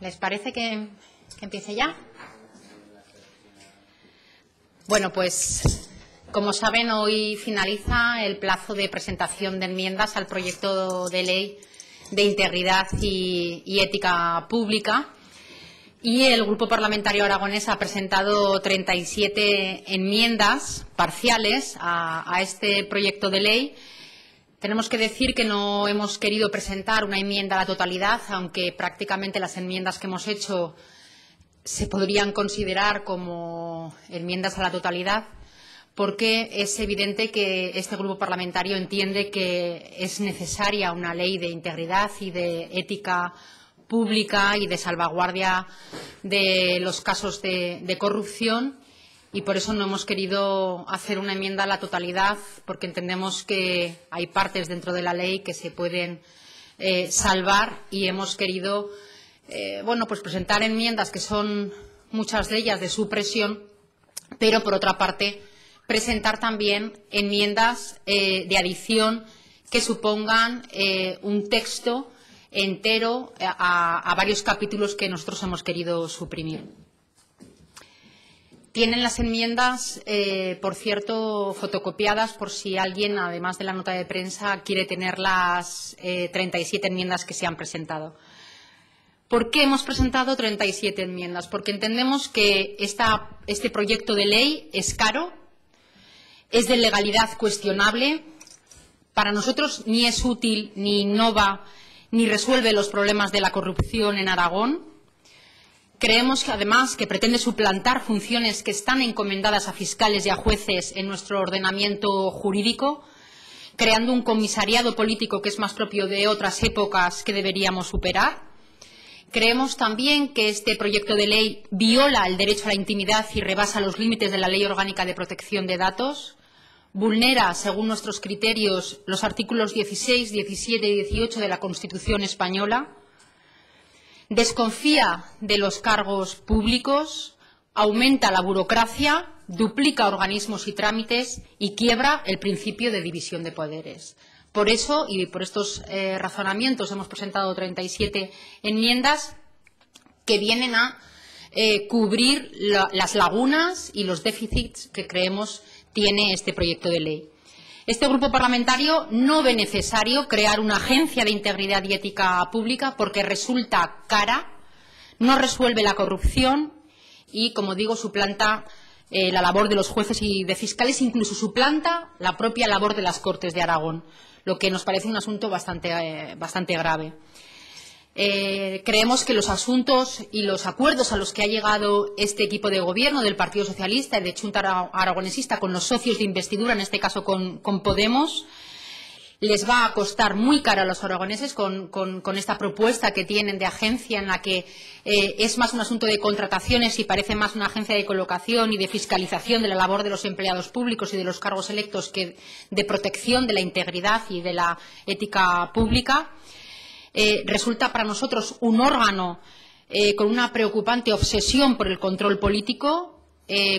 ¿Les parece que empiece ya? Bueno, pues como saben, hoy finaliza el plazo de presentación de enmiendas al proyecto de ley de integridad y ética pública. Y el Grupo Parlamentario Aragonés ha presentado 37 enmiendas parciales a este proyecto de ley. Tenemos que decir que no hemos querido presentar una enmienda a la totalidad, aunque prácticamente las enmiendas que hemos hecho se podrían considerar como enmiendas a la totalidad, porque es evidente que este grupo parlamentario entiende que es necesaria una ley de integridad y de ética pública y de salvaguardia de los casos de corrupción, y por eso no hemos querido hacer una enmienda a la totalidad, porque entendemos que hay partes dentro de la ley que se pueden salvar, y hemos querido pues presentar enmiendas que son muchas de ellas de supresión, pero por otra parte presentar también enmiendas de adición que supongan un texto entero a varios capítulos que nosotros hemos querido suprimir. Tienen las enmiendas, por cierto, fotocopiadas por si alguien, además de la nota de prensa, quiere tener las 37 enmiendas que se han presentado. ¿Por qué hemos presentado 37 enmiendas? Porque entendemos que este proyecto de ley es caro, es de legalidad cuestionable. Para nosotros ni es útil, ni innova, ni resuelve los problemas de la corrupción en Aragón. Creemos que, además, que pretende suplantar funciones que están encomendadas a fiscales y a jueces en nuestro ordenamiento jurídico, creando un comisariado político que es más propio de otras épocas que deberíamos superar. Creemos también que este proyecto de ley viola el derecho a la intimidad y rebasa los límites de la Ley Orgánica de Protección de Datos, vulnera, según nuestros criterios, los artículos 16, 17 y 18 de la Constitución española, desconfía de los cargos públicos, aumenta la burocracia, duplica organismos y trámites y quiebra el principio de división de poderes. Por eso, y por estos razonamientos, hemos presentado 37 enmiendas que vienen a cubrir las lagunas y los déficits que creemos tiene este proyecto de ley. Este grupo parlamentario no ve necesario crear una agencia de integridad y ética pública porque resulta cara, no resuelve la corrupción y, como digo, suplanta la labor de los jueces y de fiscales, incluso suplanta la propia labor de las Cortes de Aragón, lo que nos parece un asunto bastante grave. Creemos que los asuntos y los acuerdos a los que ha llegado este equipo de gobierno del Partido Socialista y de Chunta Aragonesista con los socios de investidura, en este caso con Podemos, les va a costar muy caro a los aragoneses con esta propuesta que tienen de agencia, en la que es más un asunto de contrataciones y parece más una agencia de colocación y de fiscalización de la labor de los empleados públicos y de los cargos electos que de protección de la integridad y de la ética pública. Resulta para nosotros un órgano con una preocupante obsesión por el control político,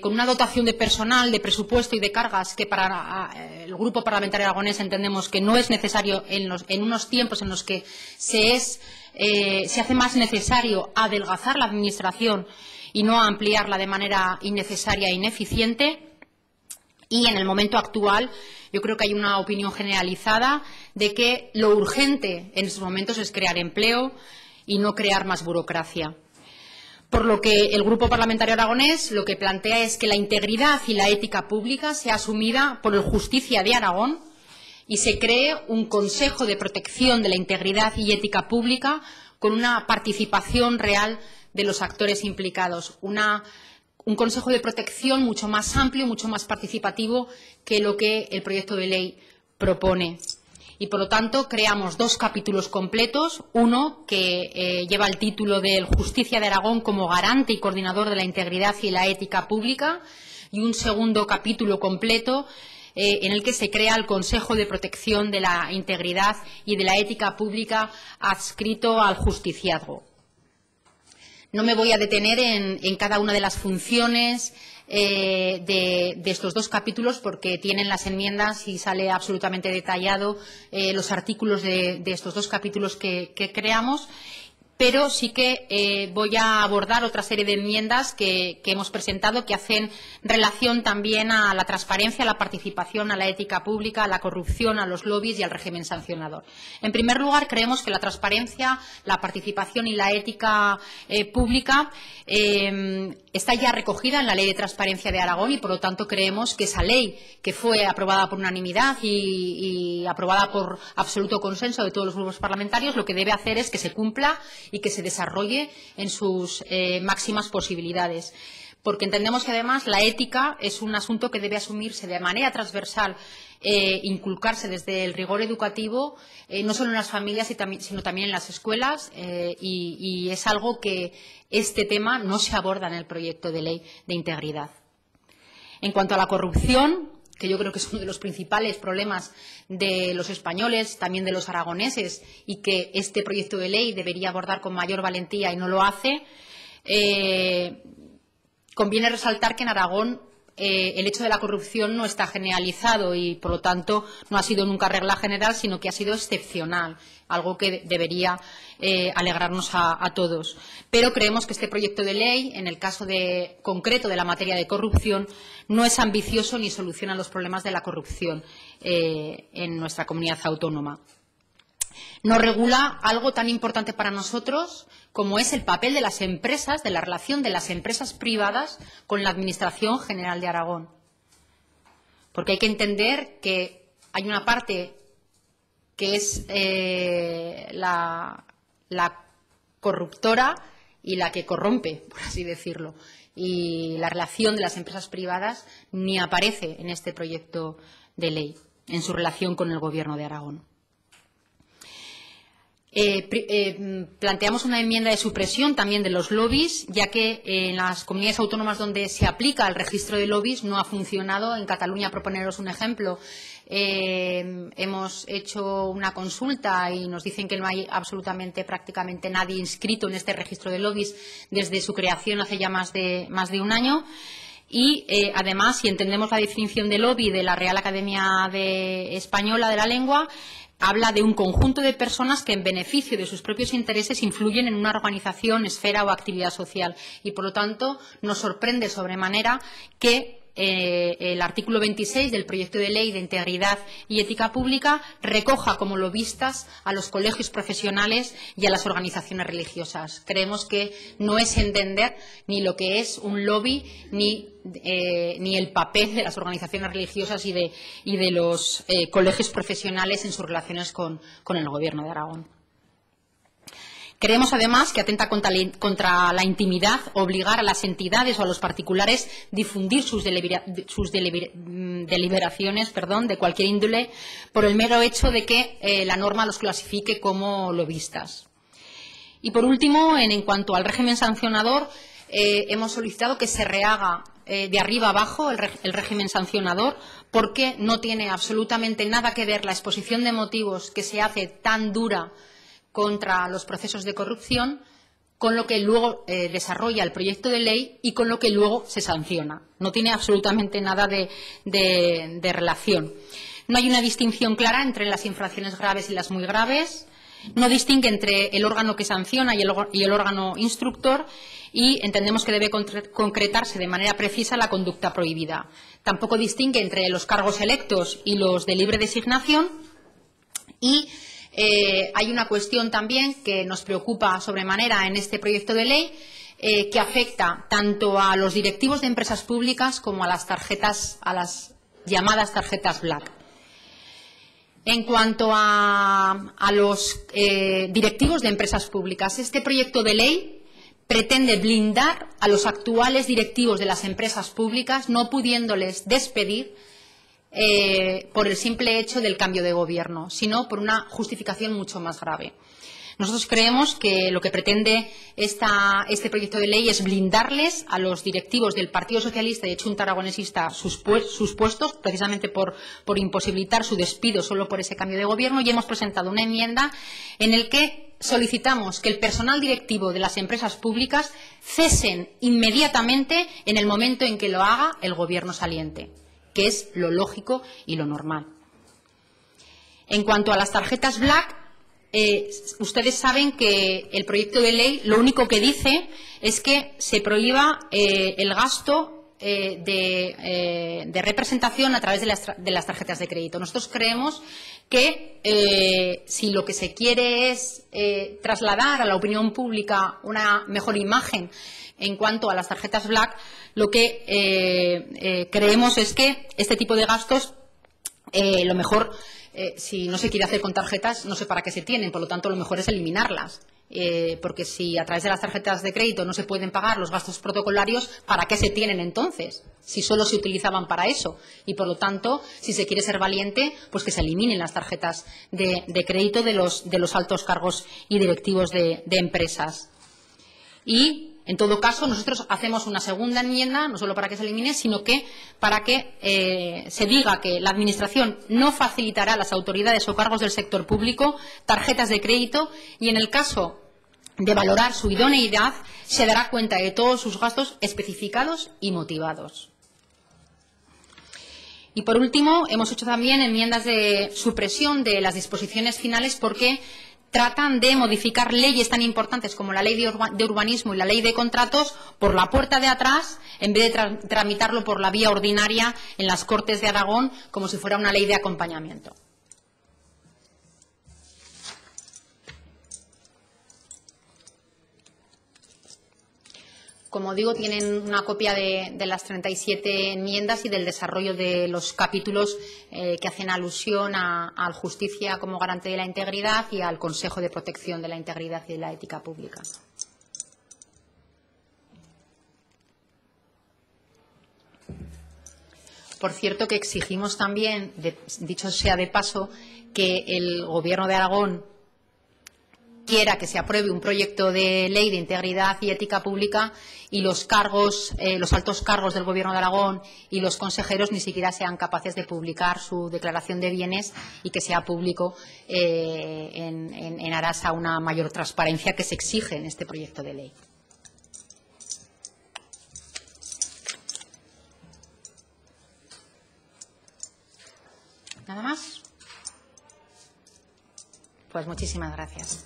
con una dotación de personal, de presupuesto y de cargas que para el Grupo Parlamentario Aragonés entendemos que no es necesario en unos tiempos en los que se hace más necesario adelgazar la Administración y no ampliarla de manera innecesaria e ineficiente. Y en el momento actual yo creo que hay una opinión generalizada de que lo urgente en estos momentos es crear empleo y no crear más burocracia. Por lo que el Grupo Parlamentario Aragonés lo que plantea es que la integridad y la ética pública sea asumida por el Justicia de Aragón y se cree un Consejo de Protección de la Integridad y Ética Pública con una participación real de los actores implicados, un Consejo de Protección mucho más amplio, mucho más participativo que lo que el proyecto de ley propone. Y, por lo tanto, creamos dos capítulos completos, uno que lleva el título del Justicia de Aragón como garante y coordinador de la integridad y la ética pública, y un segundo capítulo completo en el que se crea el Consejo de Protección de la Integridad y de la Ética Pública adscrito al justiciazgo. No me voy a detener en cada una de las funciones de estos dos capítulos porque tienen las enmiendas y sale absolutamente detallado los artículos de estos dos capítulos que creamos. pero sí que voy a abordar otra serie de enmiendas que hemos presentado que hacen relación también a la transparencia, a la participación, a la ética pública, a la corrupción, a los lobbies y al régimen sancionador. En primer lugar, creemos que la transparencia, la participación y la ética pública está ya recogida en la Ley de Transparencia de Aragón y, por lo tanto, creemos que esa ley, que fue aprobada por unanimidad y aprobada por absoluto consenso de todos los grupos parlamentarios, lo que debe hacer es que se cumpla y que se desarrolle en sus máximas posibilidades. Porque entendemos que, además, la ética es un asunto que debe asumirse de manera transversal, inculcarse desde el rigor educativo, no solo en las familias, sino también en las escuelas, y es algo que este tema no se aborda en el proyecto de ley de integridad. En cuanto a la corrupción, que yo creo que es uno de los principales problemas de los españoles, también de los aragoneses, y que este proyecto de ley debería abordar con mayor valentía y no lo hace, conviene resaltar que en Aragón el hecho de la corrupción no está generalizado y, por lo tanto, no ha sido nunca regla general, sino que ha sido excepcional, algo que debería alegrarnos a todos. Pero creemos que este proyecto de ley, en el caso concreto de la materia de corrupción, no es ambicioso ni soluciona los problemas de la corrupción en nuestra comunidad autónoma. No regula algo tan importante para nosotros como es el papel de las empresas, de la relación de las empresas privadas con la Administración General de Aragón. Porque hay que entender que hay una parte que es la corruptora y la que corrompe, por así decirlo. Y la relación de las empresas privadas ni aparece en este proyecto de ley, en su relación con el Gobierno de Aragón. Planteamos una enmienda de supresión también de los lobbies, ya que en las comunidades autónomas donde se aplica el registro de lobbies no ha funcionado. En Cataluña, proponeros un ejemplo, hemos hecho una consulta y nos dicen que no hay prácticamente nadie inscrito en este registro de lobbies desde su creación hace ya más de un año. Y, además, si entendemos la definición de lobby de la Real Academia Española de la Lengua, habla de un conjunto de personas que, en beneficio de sus propios intereses, influyen en una organización, esfera o actividad social. Y, por lo tanto, nos sorprende sobremanera que el artículo 26 del proyecto de ley de integridad y ética pública recoja como lobistas a los colegios profesionales y a las organizaciones religiosas. Creemos que no es entender ni lo que es un lobby ni el papel de las organizaciones religiosas y de los colegios profesionales en sus relaciones con el Gobierno de Aragón. Creemos, además, que atenta contra la intimidad obligar a las entidades o a los particulares difundir sus deliberaciones de cualquier índole por el mero hecho de que la norma los clasifique como lobistas. Y, por último, en cuanto al régimen sancionador, hemos solicitado que se rehaga de arriba abajo el régimen sancionador, porque no tiene absolutamente nada que ver la exposición de motivos que se hace tan dura contra los procesos de corrupción con lo que luego desarrolla el proyecto de ley y con lo que luego se sanciona. No tiene absolutamente nada de relación. No hay una distinción clara entre las infracciones graves y las muy graves. No distingue entre el órgano que sanciona y el órgano instructor, y entendemos que debe concretarse de manera precisa la conducta prohibida. Tampoco distingue entre los cargos electos y los de libre designación, y hay una cuestión también que nos preocupa sobremanera en este proyecto de ley, que afecta tanto a los directivos de empresas públicas como a las llamadas tarjetas black. En cuanto a los directivos de empresas públicas, este proyecto de ley pretende blindar a los actuales directivos de las empresas públicas, no pudiéndoles despedir por el simple hecho del cambio de gobierno, sino por una justificación mucho más grave. Nosotros creemos que lo que pretende este proyecto de ley es blindarles a los directivos del Partido Socialista y de Chunta Aragonesista sus puestos, precisamente por imposibilitar su despido solo por ese cambio de gobierno, y hemos presentado una enmienda en la que solicitamos que el personal directivo de las empresas públicas cesen inmediatamente en el momento en que lo haga el gobierno saliente, que es lo lógico y lo normal. En cuanto a las tarjetas black, ustedes saben que el proyecto de ley lo único que dice es que se prohíba el gasto de representación a través de las tarjetas de crédito. Nosotros creemos que si lo que se quiere es trasladar a la opinión pública una mejor imagen en cuanto a las tarjetas Black, lo que creemos es que este tipo de gastos, lo mejor, si no se quiere hacer con tarjetas, no sé para qué se tienen, por lo tanto, lo mejor es eliminarlas. Porque si a través de las tarjetas de crédito no se pueden pagar los gastos protocolarios, ¿para qué se tienen entonces? Si solo se utilizaban para eso. Y, por lo tanto, si se quiere ser valiente, pues que se eliminen las tarjetas de crédito de los altos cargos y directivos de empresas. Y, en todo caso, nosotros hacemos una segunda enmienda, no solo para que se elimine, sino que para que se diga que la Administración no facilitará a las autoridades o cargos del sector público tarjetas de crédito y, en el caso de valorar su idoneidad, se dará cuenta de todos sus gastos especificados y motivados. Y, por último, hemos hecho también enmiendas de supresión de las disposiciones finales porque tratan de modificar leyes tan importantes como la Ley de Urbanismo y la Ley de Contratos por la puerta de atrás, en vez de tramitarlo por la vía ordinaria en las Cortes de Aragón, como si fuera una ley de acompañamiento. Como digo, tienen una copia de las 37 enmiendas y del desarrollo de los capítulos que hacen alusión al Justicia como garante de la integridad y al Consejo de Protección de la Integridad y de la Ética Pública. Por cierto, que exigimos también, dicho sea de paso, que el Gobierno de Aragón quiera que se apruebe un proyecto de ley de integridad y ética pública y los altos cargos del Gobierno de Aragón y los consejeros ni siquiera sean capaces de publicar su declaración de bienes y que sea público en aras a una mayor transparencia que se exige en este proyecto de ley. ¿Nada más? Pues muchísimas gracias.